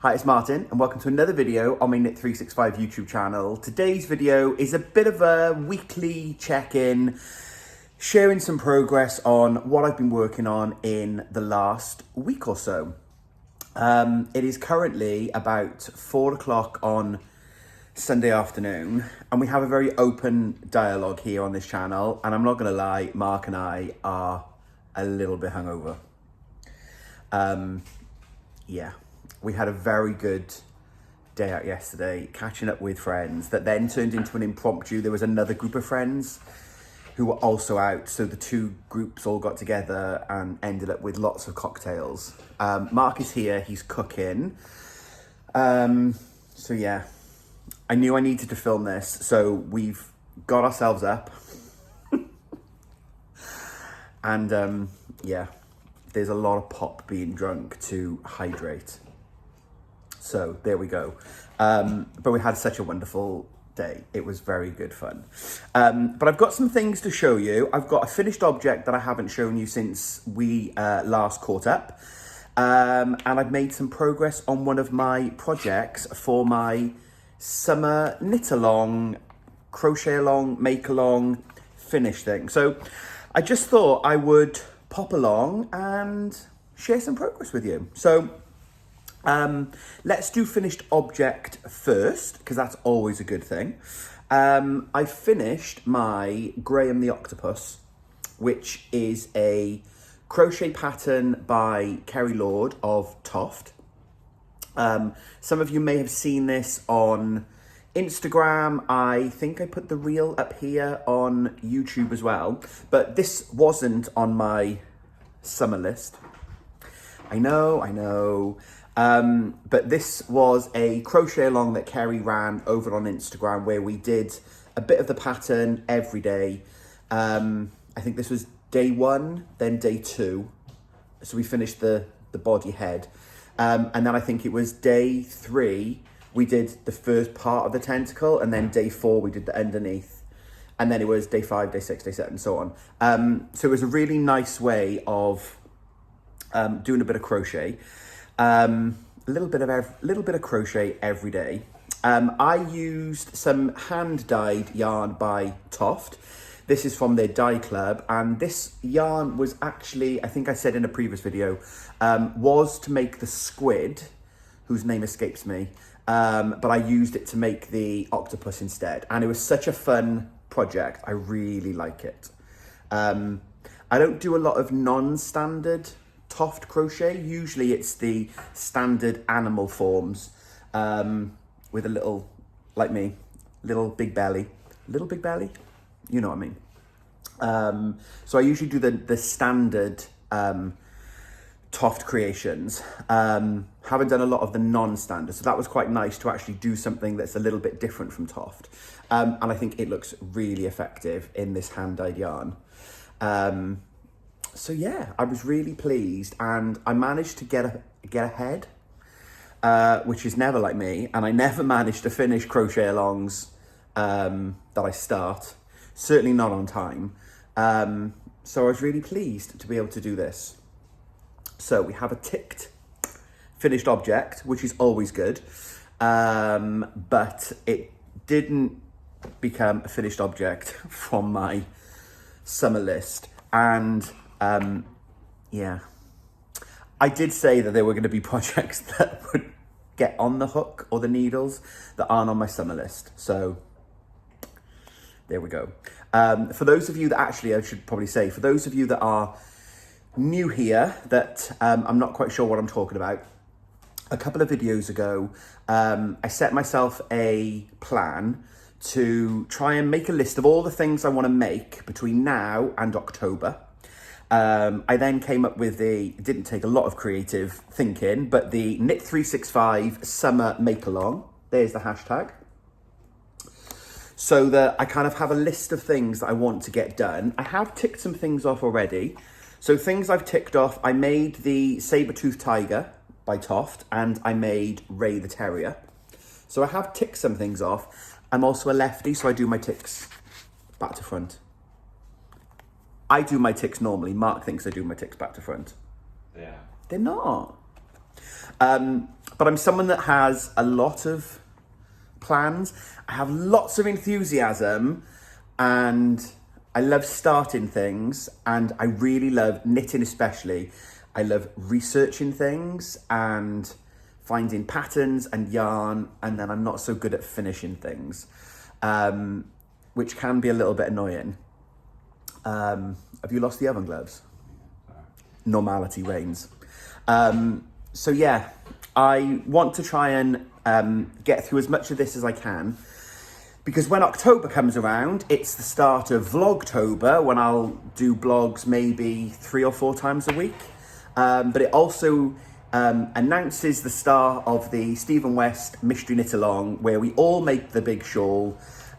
Hi, it's Martin and welcome to another video on my Knit365 YouTube channel. Today's video is a bit of a weekly check-in, sharing some progress on what I've been working on in the last week or so. It is currently about 4 o'clock on Sunday afternoon and we have a very open dialogue here on this channel, and I'm not going to lie, Mark and I are a little bit hungover. Yeah. We had a very good day out yesterday, catching up with friends that then turned into an impromptu. There was another group of friends who were also out, so the two groups all got together and ended up with lots of cocktails. Mark is here, he's cooking. So yeah, I knew I needed to film this, so we've got ourselves up. And yeah, there's a lot of pop being drunk to hydrate. So there we go. But we had such a wonderful day. It was very good fun. But I've got some things to show you. I've got a finished object that I haven't shown you since we last caught up. And I've made some progress on one of my projects for my summer knit along, crochet along, make along, finish thing. So I just thought I would pop along and share some progress with you. So let's do finished object first, because that's always a good thing. I finished my Graham the Octopus, which is a crochet pattern by Kerry Lord of Toft. Some of you may have seen this on Instagram. I think I put the reel up here on YouTube as well, but this wasn't on my summer list. I know. But this was a crochet along that Kerry ran over on Instagram, where we did a bit of the pattern every day. I think this was day 1, then day 2. So we finished the body head. And then I think it was day 3, we did the first part of the tentacle, and then day 4, we did the underneath. And then it was day 5, day 6, day 7, and so on. So it was a really nice way of doing a bit of crochet. A little bit of crochet every day. I used some hand-dyed yarn by Toft. This is from their dye club, and this yarn was actually, I think I said in a previous video, was to make the squid, whose name escapes me, but I used it to make the octopus instead, and it was such a fun project. I really like it. I don't do a lot of non-standard Toft crochet. Usually it's the standard animal forms with a little, like me, little big belly, you know what I mean. So I usually do the standard Toft creations. Haven't done a lot of the non-standard, so that was quite nice to actually do something that's a little bit different from Toft. And I think it looks really effective in this hand-dyed yarn. So yeah, I was really pleased, and I managed to get ahead, which is never like me, and I never managed to finish crochet alongs that I start, certainly not on time. So I was really pleased to be able to do this. So we have a ticked finished object, which is always good, but it didn't become a finished object from my summer list. And yeah, I did say that there were going to be projects that would get on the hook or the needles that aren't on my summer list. So there we go. For those of you that actually, I should probably say, for those of you that are new here, that I'm not quite sure what I'm talking about, a couple of videos ago, I set myself a plan to try and make a list of all the things I want to make between now and October. I then came up with it didn't take a lot of creative thinking, but the Knit365 Summer Make Along. There's the hashtag. So that I kind of have a list of things that I want to get done. I have ticked some things off already. So things I've ticked off, I made the Saber-Tooth Tiger by Toft, and I made Ray the Terrier. So I have ticked some things off. I'm also a lefty, so I do my ticks back to front. I do my ticks normally. Mark thinks I do my ticks back to front. Yeah. They're not. but I'm someone that has a lot of plans. I have lots of enthusiasm and I love starting things, and I really love knitting especially. I love researching things and finding patterns and yarn, and then I'm not so good at finishing things, which can be a little bit annoying. Have you lost the oven gloves? Normality reigns. So yeah, I want to try and get through as much of this as I can, because when October comes around, it's the start of Vlogtober, when I'll do blogs maybe 3 or 4 times a week. But it also announces the start of the Stephen West Mystery Knit Along, where we all make the big shawl,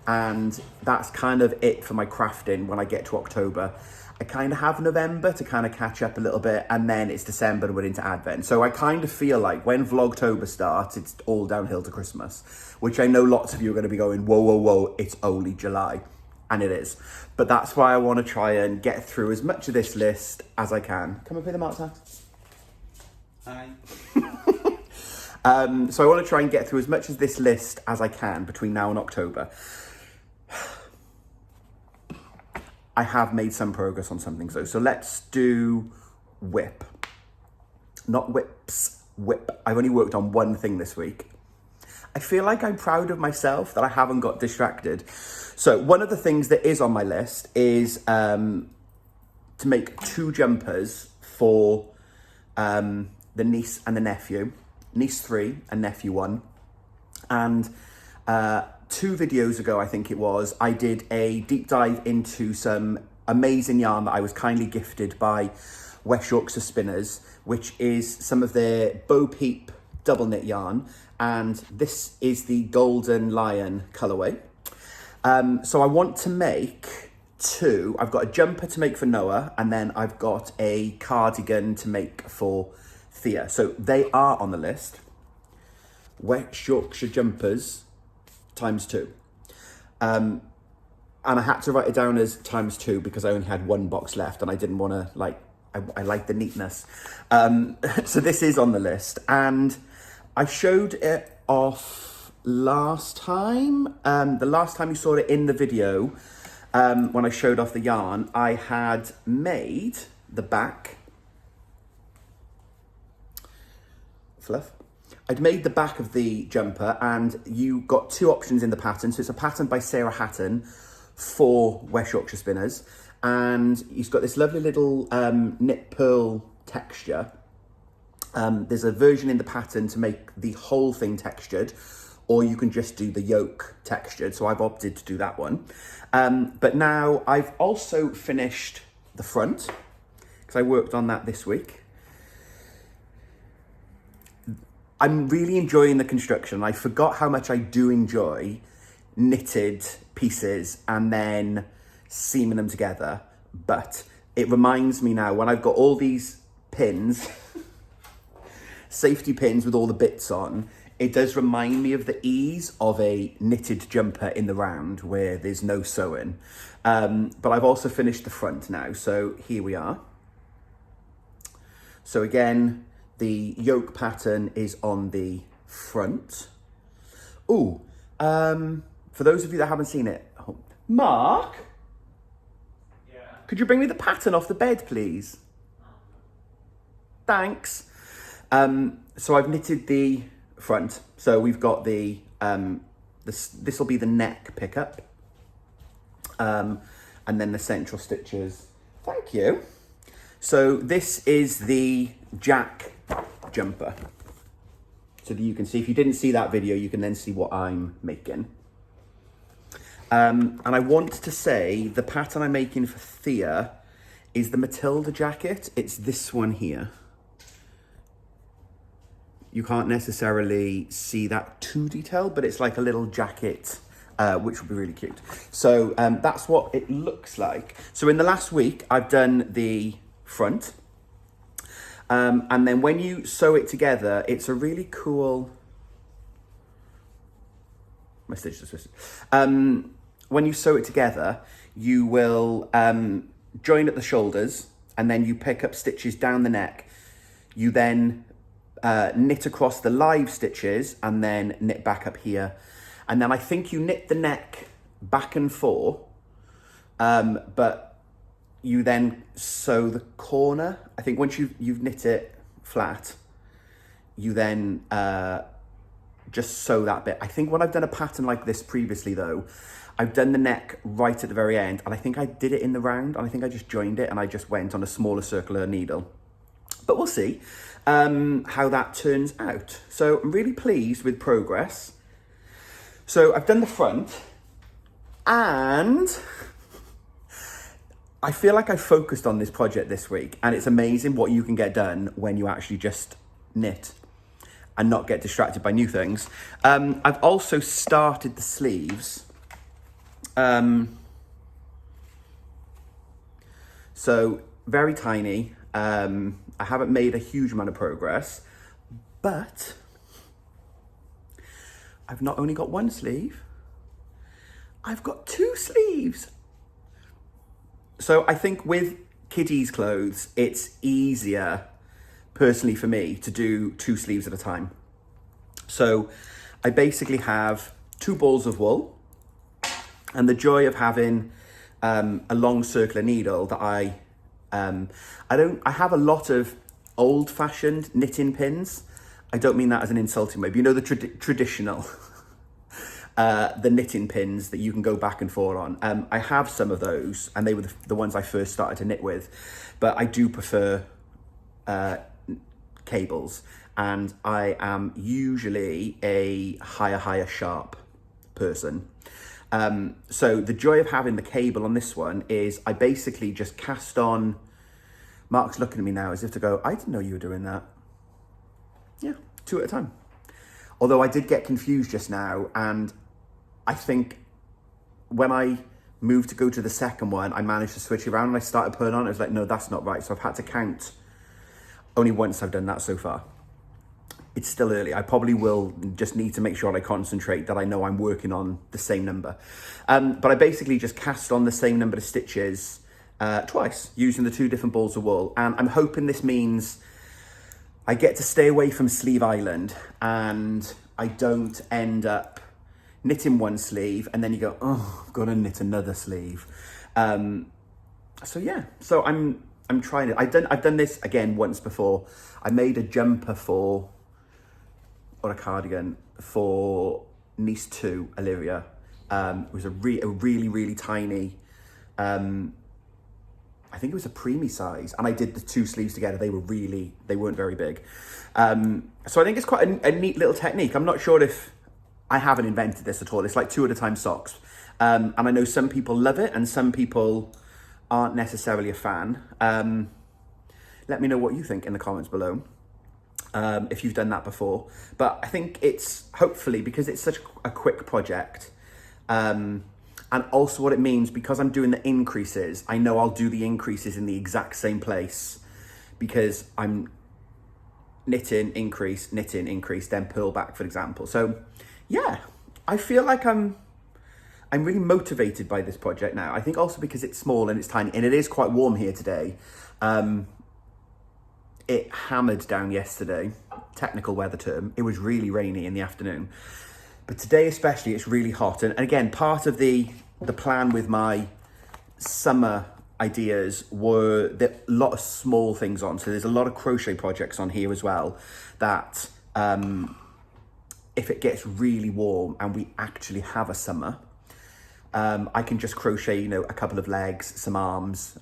and that's kind of it for my crafting when I get to October. I kind of have November to kind of catch up a little bit, and then it's December and we're into Advent. So I kind of feel like when Vlogtober starts, it's all downhill to Christmas, which I know lots of you are going to be going, whoa, whoa, whoa, it's only July. And it is. But that's why I want to try and get through as much of this list as I can. Come and play the Marta. Hi. So I want to try and get through as much of this list as I can between now and October. I have made some progress on some things though. So let's do WIP. Not whips, WIP. I've only worked on one thing this week. I feel like I'm proud of myself that I haven't got distracted. So one of the things that is on my list is to make 2 jumpers for the niece and the nephew. Niece 3 and nephew 1. And 2 videos ago, I think it was, I did a deep dive into some amazing yarn that I was kindly gifted by West Yorkshire Spinners, which is some of their Bo Peep double knit yarn. And this is the Golden Lion colourway. So I want to make 2. I've got a jumper to make for Noah, and then I've got a cardigan to make for Thea. So they are on the list. West Yorkshire jumpers ×2. And I had to write it down as ×2 because I only had 1 box left and I didn't want to, like, I like the neatness. So this is on the list, and I showed it off last time. The last time you saw it in the video, when I showed off the yarn, I had made the back. Fluff. I'd made the back of the jumper, and you got 2 options in the pattern. So it's a pattern by Sarah Hatton for West Yorkshire Spinners, and he's got this lovely little knit pearl texture. There's a version in the pattern to make the whole thing textured, or you can just do the yoke textured. So I've opted to do that one. But now I've also finished the front, because I worked on that this week. I'm really enjoying the construction. I forgot how much I do enjoy knitted pieces and then seaming them together. But it reminds me now, when I've got all these pins, safety pins with all the bits on, it does remind me of the ease of a knitted jumper in the round where there's no sewing. But I've also finished the front now. So here we are. So again, the yoke pattern is on the front. Ooh, for those of you that haven't seen it, Mark? Yeah. Could you bring me the pattern off the bed, please? Thanks. So I've knitted the front. So we've got the, this will be the neck pickup. And then the central stitches. Thank you. So this is the Jack jumper, so that you can see, if you didn't see that video, you can then see what I'm making. And I want to say the pattern I'm making for Thea is the Matilda jacket. It's this one here. You can't necessarily see that too detailed, but it's like a little jacket, which will be really cute. So that's what it looks like. So in the last week, I've done the front. And then when you sew it together, it's a really cool... My stitches are twisted. When you sew it together, you will join at the shoulders, and then you pick up stitches down the neck. You then knit across the live stitches and then knit back up here. And then I think you knit the neck back and forth, but you then sew the corner. I think once you've knit it flat, you then just sew that bit. I think when I've done a pattern like this previously though, I've done the neck right at the very end, and I think I did it in the round, and I think I just joined it and I just went on a smaller circular needle. But we'll see how that turns out. So I'm really pleased with progress. So I've done the front, and I feel like I focused on this project this week, and it's amazing what you can get done when you actually just knit and not get distracted by new things. I've also started the sleeves. So very tiny. I haven't made a huge amount of progress, but I've not only got one sleeve, I've got 2 sleeves. So I think with kiddies clothes, it's easier personally for me to do 2 sleeves at a time. So I basically have 2 balls of wool, and the joy of having a long circular needle that I have a lot of old-fashioned knitting pins. I don't mean that as an insulting way, but you know the traditional, the knitting pins that you can go back and forth on. I have some of those, and they were the ones I first started to knit with, but I do prefer cables, and I am usually a higher sharp person. So the joy of having the cable on this one is I basically just cast on. Mark's looking at me now as if to go, I didn't know you were doing that. Yeah, 2 at a time. Although I did get confused just now, and I think when I moved to go to the second one, I managed to switch it around and I started putting on. I was like, no, that's not right. So I've had to count. Only once I've done that so far. It's still early. I probably will just need to make sure I concentrate that I know I'm working on the same number. But I basically just cast on the same number of stitches twice using the 2 different balls of wool. And I'm hoping this means I get to stay away from Sleeve Island and I don't end up knitting one sleeve and then you go, oh, I've got to knit another sleeve. So yeah, so I'm trying it. I've done this again once before. I made a jumper or a cardigan for niece 2, Olivia. It was a really tiny, I think it was a preemie size, and I did the 2 sleeves together. They weren't very big. So I think it's quite a neat little technique. I'm not sure if I haven't invented this at all. It's like 2 at a time socks. And I know some people love it and some people aren't necessarily a fan. Let me know what you think in the comments below. If you've done that before. But I think it's hopefully, because it's such a quick project, and also what it means, because I'm doing the increases, I know I'll do the increases in the exact same place because I'm knitting, increase, then purl back, for example. So yeah, I feel like I'm really motivated by this project now. I think also because it's small and it's tiny, and it is quite warm here today. It hammered down yesterday, technical weather term. It was really rainy in the afternoon. But today especially, it's really hot. And again, part of the plan with my summer ideas were a lot of small things on. So there's a lot of crochet projects on here as well that if it gets really warm and we actually have a summer, I can just crochet, a couple of legs, some arms.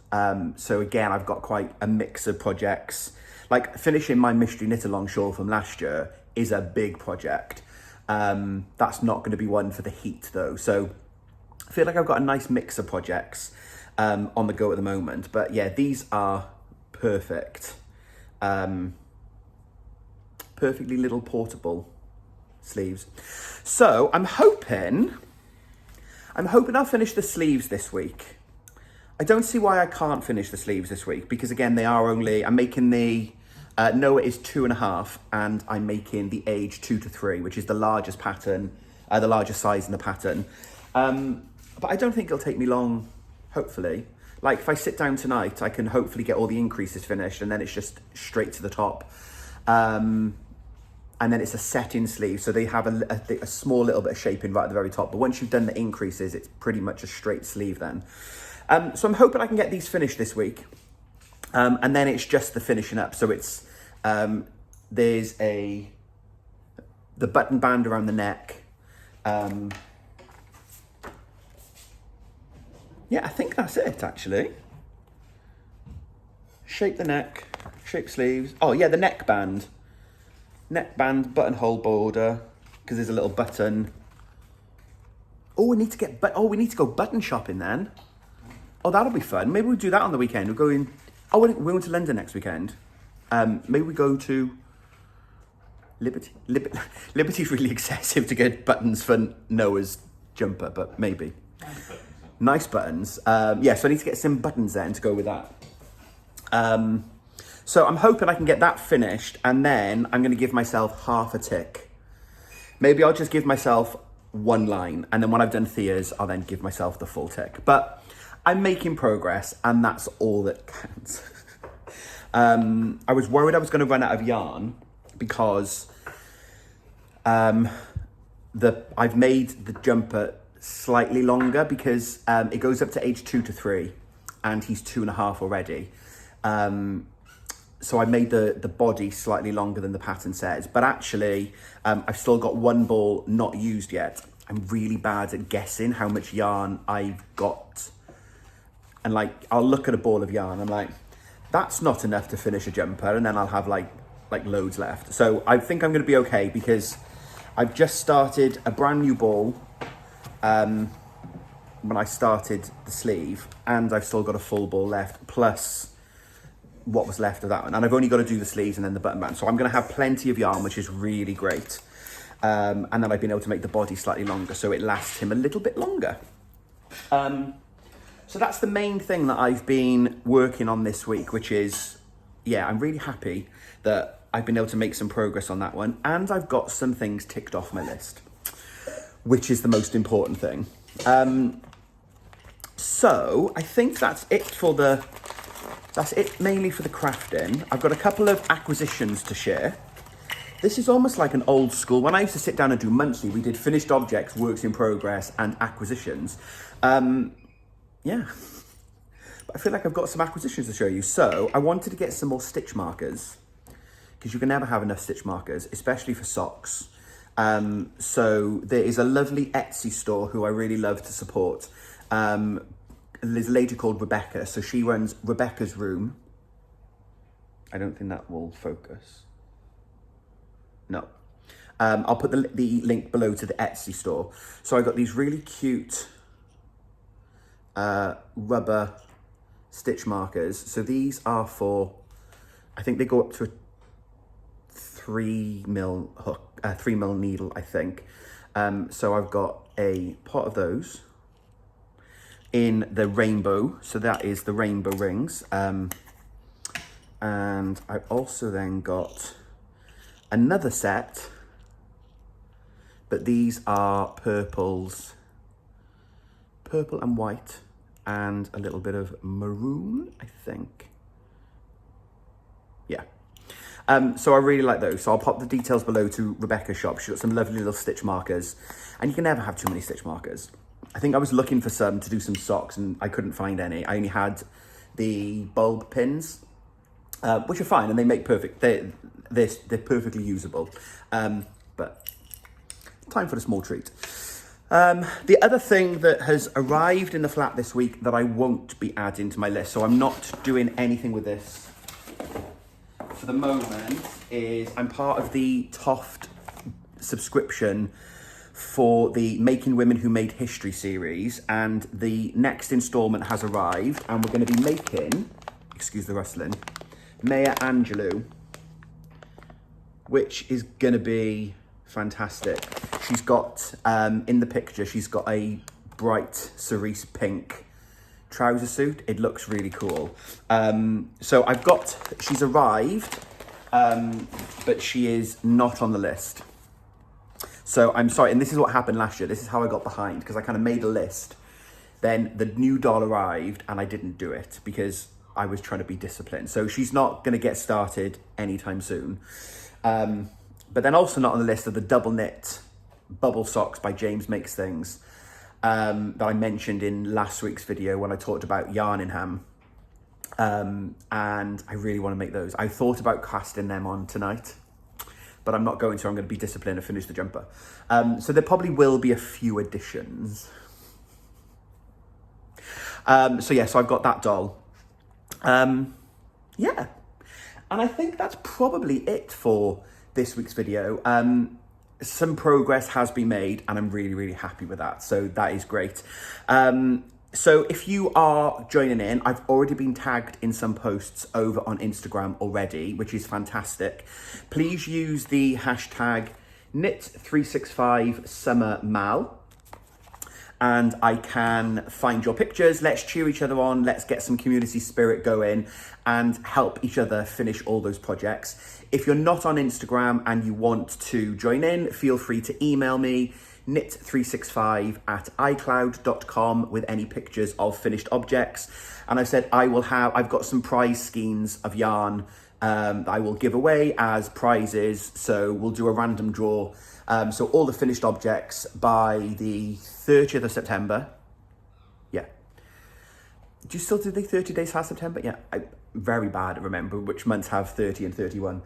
So again, I've got quite a mix of projects. Like finishing my mystery knit along shawl from last year is a big project. That's not going to be one for the heat though. So I feel like I've got a nice mix of projects on the go at the moment. But yeah, these are perfect. Perfectly little portable sleeves. So I'm hoping I'll finish the sleeves this week. I don't see why I can't finish the sleeves this week, because again, I'm making the, Noah is 2.5 and I'm making the age 2 to 3, which is the largest pattern, the largest size in the pattern. But I don't think it'll take me long, hopefully. Like if I sit down tonight, I can hopefully get all the increases finished and then it's just straight to the top. and then it's a set-in sleeve, so they have a small little bit of shaping right at the very top. But once you've done the increases, it's pretty much a straight sleeve then. So I'm hoping I can get these finished this week. And then it's just the finishing up. So it's, there's the button band around the neck. Yeah, I think that's it actually. Shape the neck, shape sleeves. Oh yeah, the neckband. Neckband, buttonhole border, because there's a little button. Oh, we need to go button shopping then. Oh, that'll be fun. Maybe we'll do that on the weekend. We'll go in. Oh, we're going to London next weekend. Maybe we go to Liberty. Liberty's really excessive to get buttons for Noah's jumper, but maybe. Nice buttons. Yeah, so I need to get some buttons then to go with that. So I'm hoping I can get that finished, and then I'm going to give myself half a tick. Maybe I'll just give myself one line, and then when I've done Thea's, I'll then give myself the full tick. But I'm making progress, and that's all that counts. I was worried I was going to run out of yarn because I've made the jumper slightly longer because it goes up to age 2 to 3, and he's 2.5 already. So I made the body slightly longer than the pattern says, but actually I've still got one ball not used yet. I'm really bad at guessing how much yarn I've got. And like, I'll look at a ball of yarn, I'm like, that's not enough to finish a jumper, and then I'll have like loads left. So I think I'm gonna be okay because I've just started a brand new ball when I started the sleeve, and I've still got a full ball left, plus what was left of that one. And I've only got to do the sleeves and then the button band. So I'm going to have plenty of yarn, which is really great. And then I've been able to make the body slightly longer, so it lasts him a little bit longer. So that's the main thing that I've been working on this week, which is, yeah, I'm really happy that I've been able to make some progress on that one. And I've got some things ticked off my list, which is the most important thing. So I think that's it mainly for the crafting. I've got a couple of acquisitions to share. This is almost like an old school. When I used to sit down and do monthly, we did finished objects, works in progress, and acquisitions. Yeah, but I feel like I've got some acquisitions to show you. So I wanted to get some more stitch markers because you can never have enough stitch markers, especially for socks. So there is a lovely Etsy store who I really love to support. There's a lady called Rebecca, so she runs Rebecca's Room. I don't think that will focus. No. I'll put the link below to the Etsy store. So I got these really cute rubber stitch markers. So these are for, I think they go up to a 3mm hook, 3mm needle, I think. So I've got a pot of those in the rainbow, so that is the rainbow rings. And I've also then got another set, but these are purples, purple and white, and a little bit of maroon, I think. Yeah. So I really like those. So I'll pop the details below to Rebecca's shop. She's got some lovely little stitch markers, and you can never have too many stitch markers. I think I was looking for some to do some socks and I couldn't find any. I only had the bulb pins, which are fine and they make perfect, they're perfectly usable. But time for a small treat. The other thing that has arrived in the flat this week that I won't be adding to my list, so I'm not doing anything with this for the moment, is I'm part of the Toft subscription for the Making Women Who Made History series, and the next installment has arrived, and we're going to be making, excuse the rustling, Maya Angelou, which is going to be fantastic. She's got, in the picture, she's got a bright cerise pink trouser suit. It looks really cool. So she's arrived, but she is not on the list. So I'm sorry, and this is what happened last year. This is how I got behind, because I kind of made a list. Then the new doll arrived and I didn't do it because I was trying to be disciplined. So she's not going to get started anytime soon. But then also not on the list are the double knit bubble socks by James Makes Things that I mentioned in last week's video when I talked about Yarningham. And I really want to make those. I thought about casting them on tonight, but I'm not going to. I'm going to be disciplined and finish the jumper. So there probably will be a few additions. So I've got that doll. Yeah. And I think that's probably it for this week's video. Some progress has been made and I'm really, really happy with that. So that is great. So if you are joining in, I've already been tagged in some posts over on Instagram already, which is fantastic. Please use the hashtag Knit365 Summer MAL. And I can find your pictures. Let's cheer each other on. Let's get some community spirit going and help each other finish all those projects. If you're not on Instagram and you want to join in, feel free to email me, knit365@icloud.com with any pictures of finished objects. And I said I've got some prize skeins of yarn that I will give away as prizes. So we'll do a random draw. So all the finished objects by the 30th of September. Yeah. Do you still do the 30 days past September? Yeah, I'm very bad at remembering which months have 30 and 31.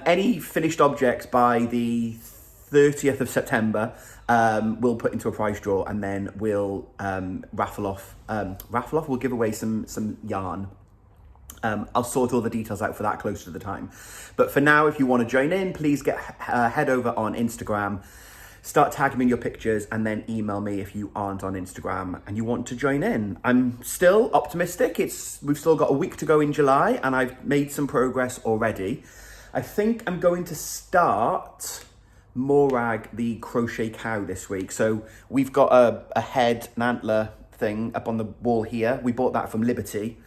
Any finished objects by the 30th of September, we'll put into a prize draw and then we'll raffle off. We'll give away some yarn. I'll sort all the details out for that closer to the time. But for now, if you want to join in, please head over on Instagram, start tagging me in your pictures, and then email me if you aren't on Instagram and you want to join in. I'm still optimistic. We've still got a week to go in July, and I've made some progress already. I think I'm going to start Morag the crochet cow this week. So we've got a head, an antler thing up on the wall here. We bought that from Liberty.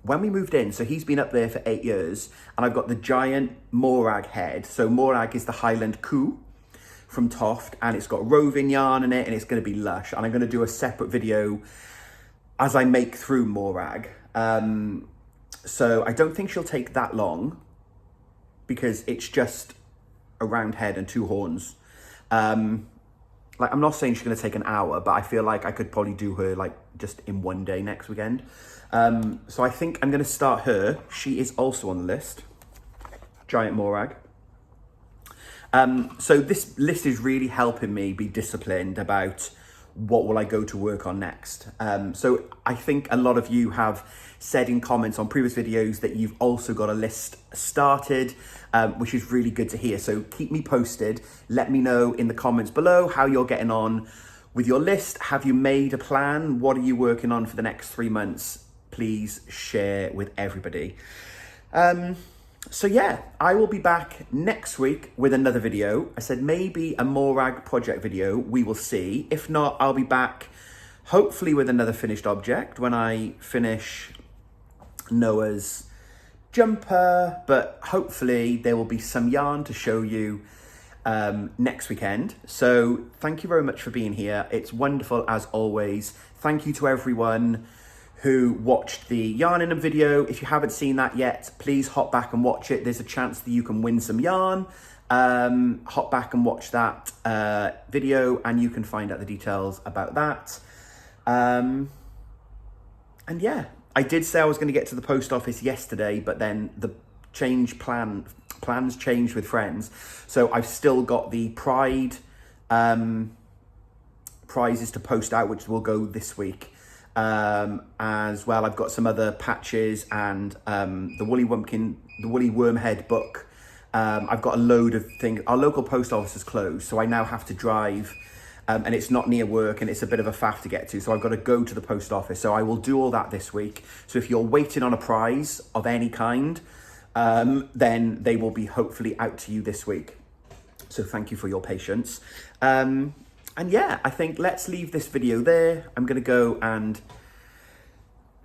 When we moved in, so he's been up there for 8 years, and I've got the giant Morag head. So Morag is the Highland Coo from Toft, and it's got roving yarn in it, and it's going to be lush. And I'm going to do a separate video as I make through Morag. So I don't think she'll take that long because it's just a round head and 2 horns. I'm not saying she's going to take an hour, but I feel like I could probably do her just in one day next weekend. So I think I'm going to start her. She is also on the list. Giant Morag. So this list is really helping me be disciplined about what will I go to work on next. So I think a lot of you have said in comments on previous videos that you've also got a list started, which is really good to hear. So keep me posted. Let me know in the comments below how you're getting on with your list. Have you made a plan? What are you working on for the next 3 months? Please share with everybody. So yeah, I will be back next week with another video. I said maybe a Morag project video, we will see. If not, I'll be back hopefully with another finished object when I finish Noah's jumper, but hopefully there will be some yarn to show you next weekend. So thank you very much for being here. It's wonderful as always. Thank you to everyone who watched the Yarningham video. If you haven't seen that yet, please hop back and watch it. There's a chance that you can win some yarn. Hop back and watch that video and you can find out the details about that. And yeah, I did say I was going to get to the post office yesterday, but then the plans changed with friends. So I've still got the Pride prizes to post out, which will go this week. As well, I've got some other patches and the Woolly Wormhead book. I've got a load of things. Our local post office is closed, so I now have to drive, and it's not near work, and it's a bit of a faff to get to, so I've got to go to the post office. So I will do all that this week. So if you're waiting on a prize of any kind, then they will be hopefully out to you this week. So thank you for your patience. And yeah, I think let's leave this video there. I'm going to go and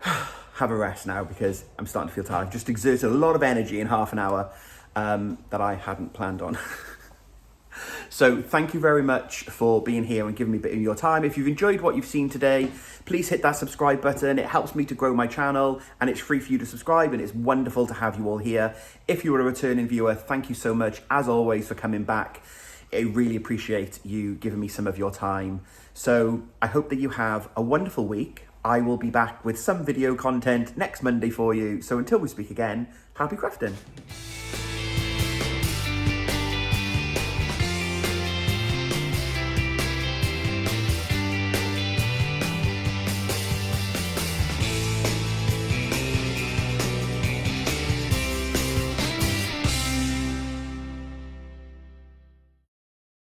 have a rest now because I'm starting to feel tired. I've just exerted a lot of energy in half an hour that I hadn't planned on. So thank you very much for being here and giving me a bit of your time. If you've enjoyed what you've seen today, please hit that subscribe button. It helps me to grow my channel and it's free for you to subscribe and it's wonderful to have you all here. If you are a returning viewer, thank you so much as always for coming back. I really appreciate you giving me some of your time. So I hope that you have a wonderful week. I will be back with some video content next Monday for you. So until we speak again, happy crafting.